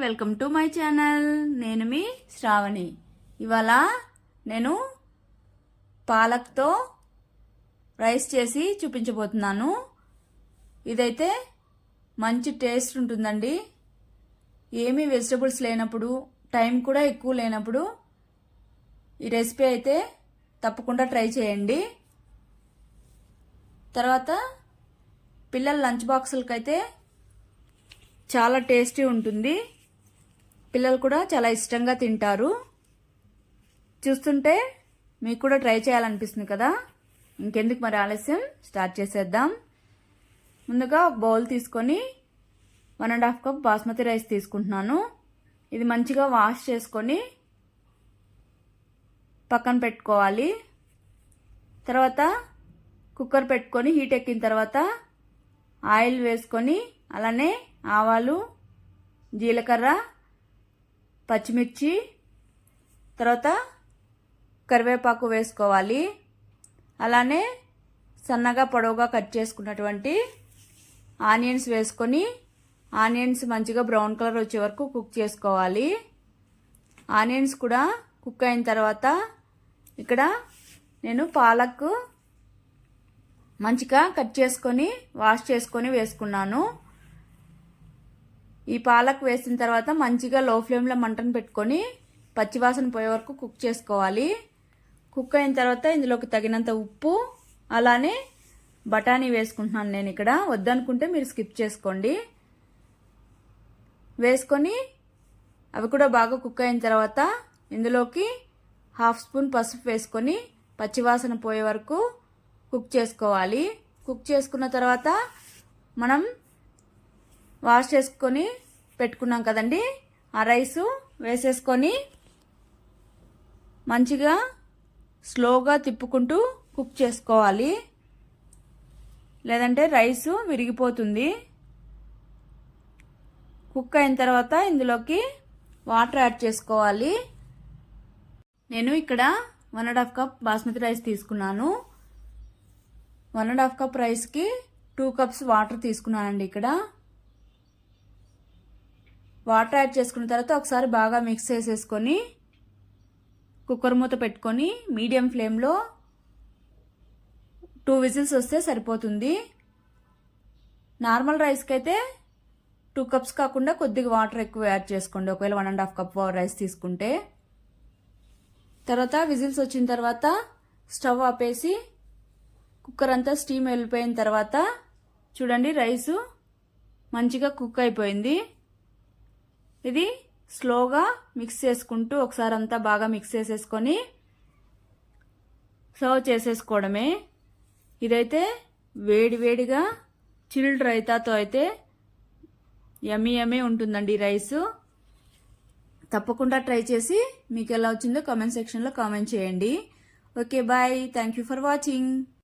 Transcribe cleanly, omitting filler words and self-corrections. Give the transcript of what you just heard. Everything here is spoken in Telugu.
Welcome to my channel. నేను మీ శ్రావణి. ఇవాళ నేను పాలక్తో రైస్ చేసి చూపించబోతున్నాను. ఇదైతే మంచి టేస్ట్ ఉంటుందండి. ఏమీ వెజిటబుల్స్ లేనప్పుడు, టైం కూడా ఎక్కువ లేనప్పుడు ఈ రెసిపీ అయితే తప్పకుండా ట్రై చేయండి. తర్వాత పిల్లల లంచ్ బాక్సులకైతే చాలా టేస్టీ ఉంటుంది. పిల్లలు కూడా చాలా ఇష్టంగా తింటారు. చూస్తుంటే మీకు కూడా ట్రై చేయాలనిపిస్తుంది కదా. ఇంకెందుకు మరి ఆలస్యం, స్టార్ట్ చేసేద్దాం. ముందుగా ఒక బౌల్ తీసుకొని 1.5 కప్ బాస్మతి రైస్ తీసుకుంటున్నాను. ఇది మంచిగా వాష్ చేసుకొని పక్కన పెట్టుకోవాలి. తర్వాత కుక్కర్ పెట్టుకొని హీట్ ఎక్కిన తర్వాత ఆయిల్ వేసుకొని అలానే ఆవాలు, జీలకర్ర, పచ్చిమిర్చి, తర్వాత కరివేపాకు వేసుకోవాలి. అలానే సన్నగా పొడవుగా కట్ చేసుకున్నటువంటి ఆనియన్స్ వేసుకొని ఆనియన్స్ మంచిగా బ్రౌన్ కలర్ వచ్చే వరకు కుక్ చేసుకోవాలి. ఆనియన్స్ కూడా కుక్ అయిన తర్వాత ఇక్కడ నేను పాలక్ మంచిగా కట్ చేసుకొని వాష్ చేసుకొని వేసుకున్నాను. ఈ పాలక్ వేసిన తర్వాత మంచిగా లో ఫ్లేమ్లో మంటను పెట్టుకొని పచ్చివాసన పోయే వరకు కుక్ చేసుకోవాలి. కుక్ అయిన తర్వాత ఇందులోకి తగినంత ఉప్పు, అలానే బఠానీ వేసుకుంటున్నాను నేను ఇక్కడ. వద్దనుకుంటే మీరు స్కిప్ చేసుకోండి. వేసుకొని అవి కూడా బాగా కుక్ అయిన తర్వాత ఇందులోకి 1/2 స్పూన్ పసుపు వేసుకొని పచ్చివాసన పోయే వరకు కుక్ చేసుకోవాలి. కుక్ చేసుకున్న తర్వాత మనం వాష్ చేసుకొని పెట్టుకున్నాం కదండి, ఆ రైసు వేసేసుకొని మంచిగా స్లోగా తిప్పుకుంటూ కుక్ చేసుకోవాలి. లేదంటే రైసు విరిగిపోతుంది. కుక్ అయిన తర్వాత ఇందులోకి వాటర్ యాడ్ చేసుకోవాలి. నేను ఇక్కడ 1.5 కప్ బాస్మతి రైస్ తీసుకున్నాను. 1.5 కప్ రైస్కి 2 కప్స్ వాటర్ తీసుకున్నానండి. ఇక్కడ వాటర్ యాడ్ చేసుకున్న తర్వాత ఒకసారి బాగా మిక్స్ చేసేసుకొని కుక్కర్ మూత పెట్టుకొని మీడియం ఫ్లేమ్లో 2 విజిల్స్ వస్తే సరిపోతుంది. నార్మల్ రైస్కి అయితే 2 కప్స్ కాకుండా కొద్దిగా వాటర్ ఎక్కువ యాడ్ చేసుకోండి ఒకవేళ 1.5 కప్ రైస్ తీసుకుంటే. తర్వాత విజిల్స్ వచ్చిన తర్వాత స్టవ్ ఆపేసి కుక్కర్ అంతా స్టీమ్ వెళ్ళిపోయిన తర్వాత చూడండి, రైసు మంచిగా కుక్ అయిపోయింది. ఇది స్లోగా మిక్స్ చేసుకుంటూ ఒకసారి అంతా బాగా మిక్స్ చేసేసుకొని సర్వ్ చేసేసుకోవడమే. ఇదైతే వేడివేడిగా చిల్డ్ రైతాతో అయితే యమ్మీ యమ్మీ ఉంటుందండి రైసు. తప్పకుండా ట్రై చేసి మీకు ఎలా వచ్చిందో కామెంట్ సెక్షన్లో కామెంట్ చేయండి. Okay, bye. Thank you for watching.